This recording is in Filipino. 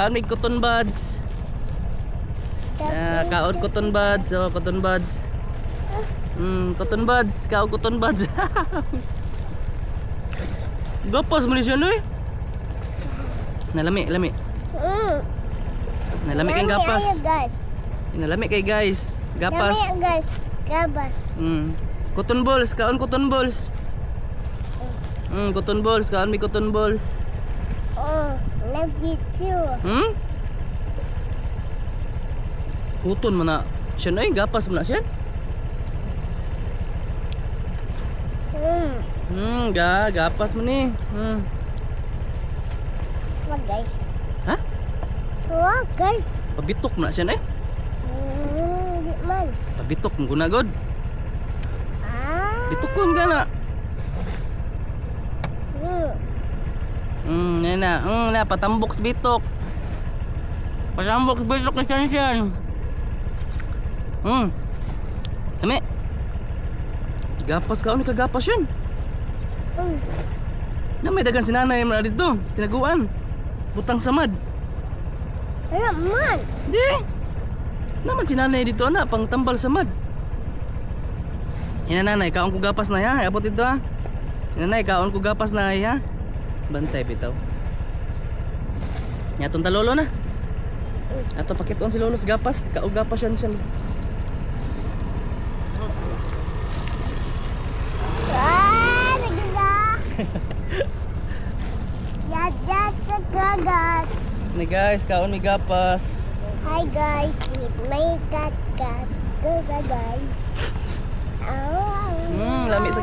kaon may cotton buds. Kaon cotton buds, oh cotton buds. Cotton buds, kaon cotton buds. Gapas mo ni siya no eh. Nalami, lami. Nalami kang gapas. Nalami kay guys. Gapas. Lami guys, gapas. Cotton balls, kaon cotton balls. Cotton balls, kaon may cotton balls. Oh, love you too. Cotton man na. Siya na eh, gapas man na siya. Gapas man eh. Wag guys. Ha? Wag guys. Pabitok man na siya na eh. Di man. Pabitok mo guna god. Ah. Bitukon ka na. Yan na, patambok sa bitok. Patambok sa bitok na siyan. Kami. Gapas ka, ano kagapas yun? Na may dagang sinanay mo na dito, tinaguan. Butang samad. Ano man? Di. Naman sinanay dito na, pang tambal samad. Hinanay, kaon ko gapas na ya, abot dito ha. Hinanay, kaon ko gapas na ya. Bantay bitaw. Nyatong ta lolo na. Ato pakiton si lolo sa gapas, kaon gapas yan siya. Gagas. Ni guys, kaon mi gapas. Hi guys, may gagas. Gagas guys. Lami sa